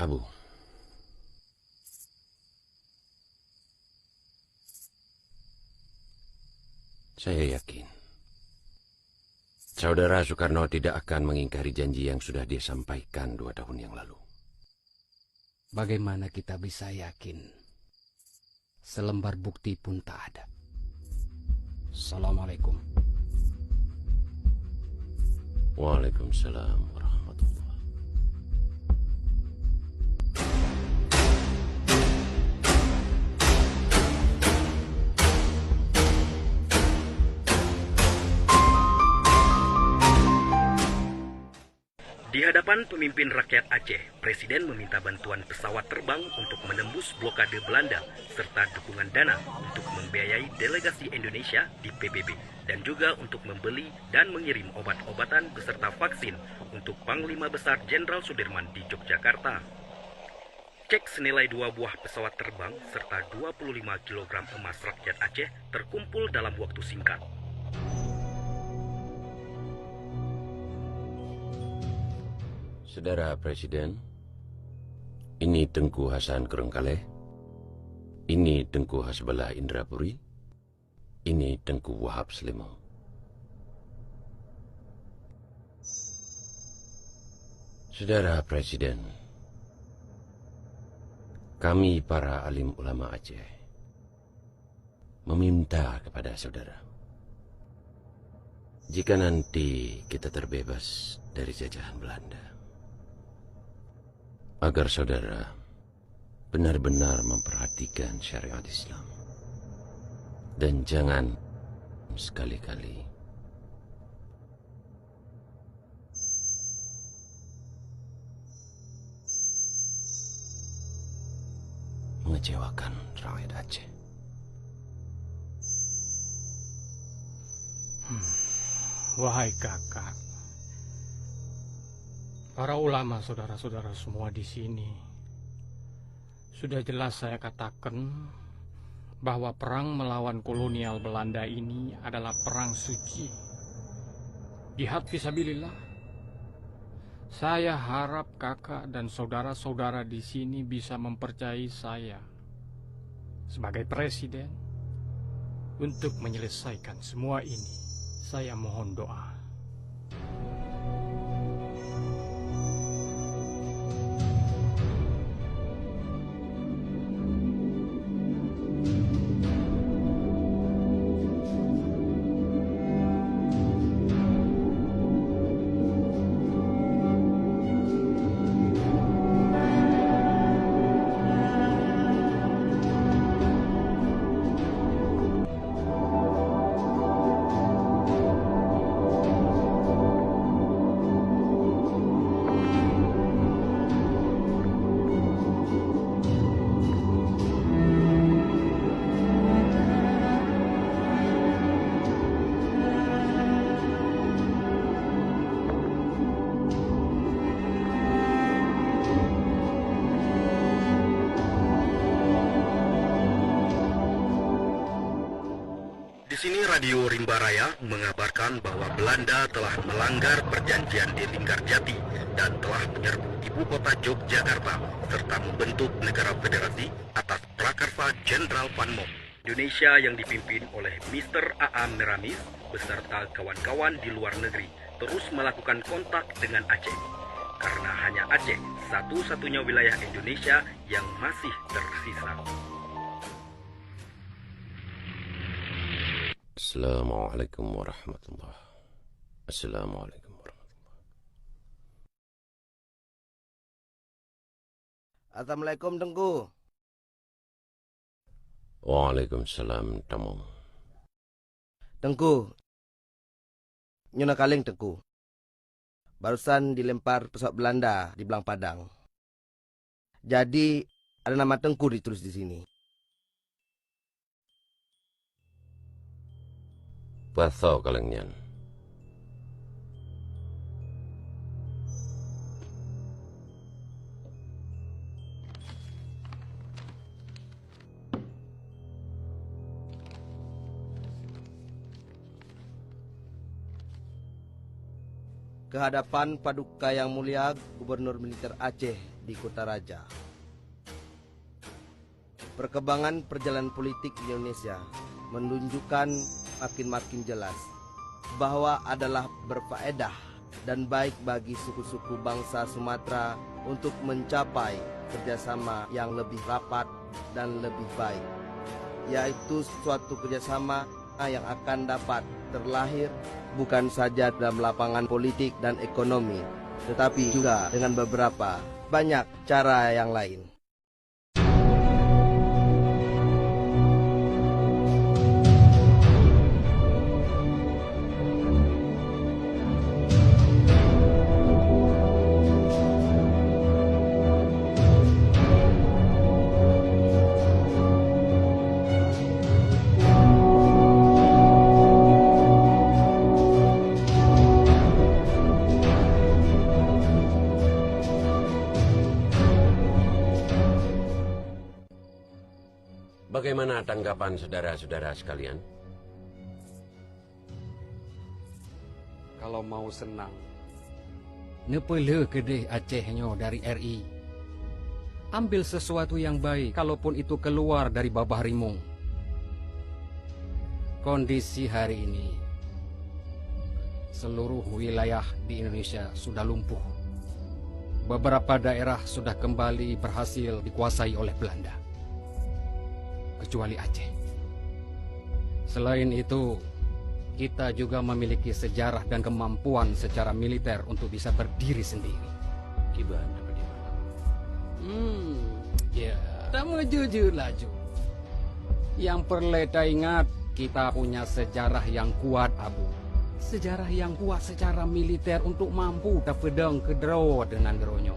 Abu, saya yakin Saudara Soekarno tidak akan mengingkari janji yang sudah dia sampaikan 2 tahun yang lalu. Bagaimana kita bisa yakin? Selembar bukti pun tak ada. Assalamualaikum. Waalaikumsalam warahmatullahi. Di hadapan pemimpin rakyat Aceh, Presiden meminta bantuan pesawat terbang untuk menembus blokade Belanda serta dukungan dana untuk membiayai delegasi Indonesia di PBB dan juga untuk membeli dan mengirim obat-obatan beserta vaksin untuk Panglima Besar Jenderal Sudirman di Yogyakarta. Cek senilai 2 buah pesawat terbang serta 25 kg emas rakyat Aceh terkumpul dalam waktu singkat. Saudara Presiden, ini Tengku Hasan Kerengkaleh, ini Tengku Hasbullah Indrapuri, ini Tengku Wahab Slimong. Saudara Presiden, kami para alim ulama Aceh meminta kepada saudara, jika nanti kita terbebas dari jajahan Belanda, agar saudara benar-benar memperhatikan syariat Islam. Dan jangan sekali-kali mengecewakan rakyat Aceh. Wahai kakak, para ulama saudara-saudara semua di sini, sudah jelas saya katakan bahwa perang melawan kolonial Belanda ini adalah perang suci. Jihad fisabilillah. Saya harap kakak dan saudara-saudara di sini bisa mempercayai saya sebagai presiden untuk menyelesaikan semua ini. Saya mohon doa. Di sini Radio Rimba Raya mengabarkan bahwa Belanda telah melanggar perjanjian di Linggarjati dan telah menyerbu ibu kota Yogyakarta serta membentuk negara federasi atas prakarsa Jenderal Panmo. Indonesia yang dipimpin oleh Mr. A.A. Meramis beserta kawan-kawan di luar negeri terus melakukan kontak dengan Aceh. Karena hanya Aceh satu-satunya wilayah Indonesia yang masih tersisa. Assalamualaikum warahmatullahi. Assalamualaikum warahmatullahi. Assalamualaikum Tengku. Waalaikumsalam Tamong. Tengku, Nyuna Kaleng Tengku. Barusan dilempar pesawat Belanda di Belang Padang. Jadi ada nama Tengku ditulis di sini. Patho kalengnya. kehadapan Paduka Yang Mulia Gubernur Militer Aceh di Kota Raja. Perkembangan perjalanan politik di Indonesia menunjukkan makin jelas bahwa adalah berfaedah dan baik bagi suku-suku bangsa Sumatera untuk mencapai kerjasama yang lebih rapat dan lebih baik, yaitu suatu kerjasama yang akan dapat terlahir bukan saja dalam lapangan politik dan ekonomi, tetapi juga dengan beberapa banyak cara yang lain. Bagaimana tanggapan saudara-saudara sekalian? Kalau mau senang, nepele kedeh Acehnya dari RI. Ambil sesuatu yang baik, kalaupun itu keluar dari babah rimung. Kondisi hari ini, seluruh wilayah di Indonesia sudah lumpuh. Beberapa daerah sudah kembali berhasil dikuasai oleh Belanda, kecuali Aceh. Selain itu, kita juga memiliki sejarah dan kemampuan secara militer untuk bisa berdiri sendiri. Gimana, Pak Dewa? Ya, kamu jujur laju. Yang perlu kita ingat, kita punya sejarah yang kuat, Abu. Sejarah yang kuat secara militer untuk mampu pedang kedero dengan geronyo.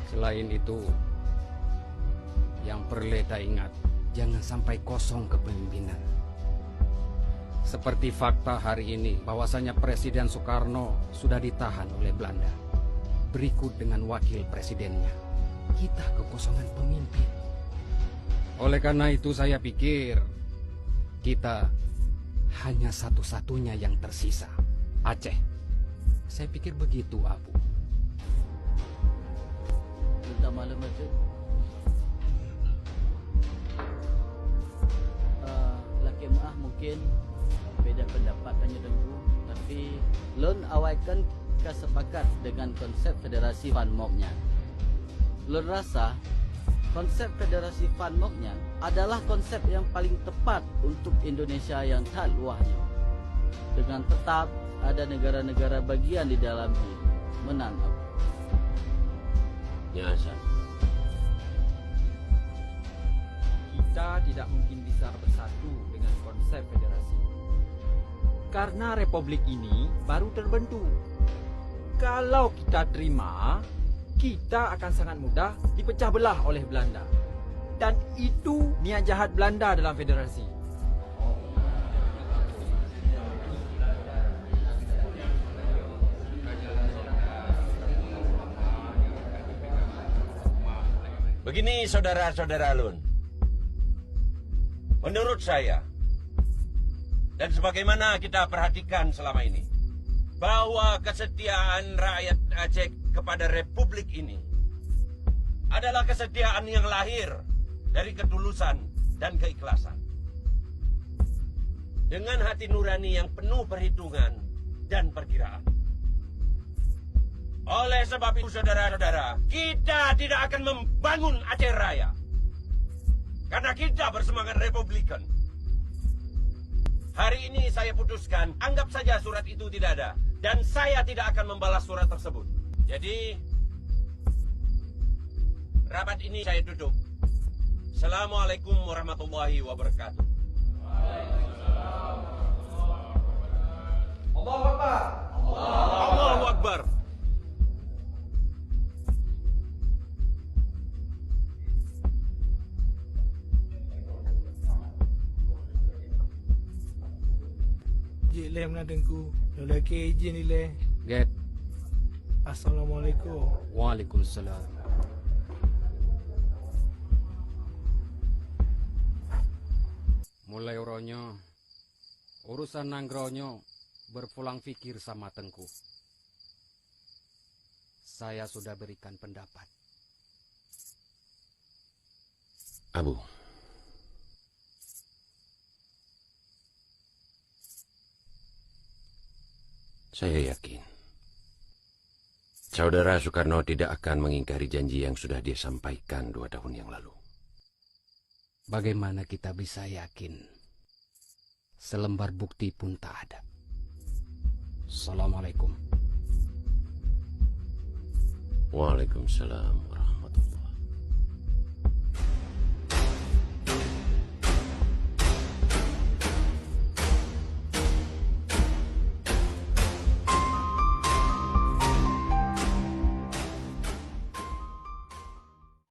Selain itu, yang perlu kita ingat, jangan sampai kosong kepemimpinan. Seperti fakta hari ini, bahwasanya Presiden Soekarno sudah ditahan oleh Belanda. Berikut dengan wakil presidennya. Kita kekosongan pemimpin. Oleh karena itu saya pikir, kita hanya satu-satunya yang tersisa, Aceh. Saya pikir begitu, Abu. Minta malam aja. Laki maaf mungkin beda pendapat tanya dengku, tapi lon awaikan kesepakat dengan konsep federasi Van Moknya. Lon rasa konsep federasi Van Moknya adalah konsep yang paling tepat untuk Indonesia yang tak luahnya. Dengan tetap ada negara-negara bagian di dalamnya. Menang aku. Ya, Hasan. Kita tidak mungkin bisa bersatu dengan konsep federasi. Karena republik ini baru terbentuk. Kalau kita terima, kita akan sangat mudah dipecah belah oleh Belanda. Dan itu niat jahat Belanda dalam federasi. Begini saudara-saudara Lun. Menurut saya, dan sebagaimana kita perhatikan selama ini, bahwa kesetiaan rakyat Aceh kepada republik ini adalah kesetiaan yang lahir dari ketulusan dan keikhlasan. Dengan hati nurani yang penuh perhitungan dan perkiraan. Oleh sebab itu saudara-saudara, kita tidak akan membangun Aceh Raya. Karena kita bersemangat republikan. Hari ini saya putuskan, anggap saja surat itu tidak ada. Dan saya tidak akan membalas surat tersebut. Jadi, rapat ini saya tutup. Assalamualaikum warahmatullahi wabarakatuh. Allahu Akbar. Allahu Akbar. Jilem na dengku, lelaki izin ile. Get. Assalamualaikum. Waalaikumsalam. Mulai uronyo, urusan nanggronyo berpulang fikir sama Tengku. Saya sudah berikan pendapat. Abu, saya yakin Saudara Soekarno tidak akan mengingkari janji yang sudah dia sampaikan 2 tahun yang lalu. Bagaimana kita bisa yakin? Selembar bukti pun tak ada. Assalamualaikum. Waalaikumsalam.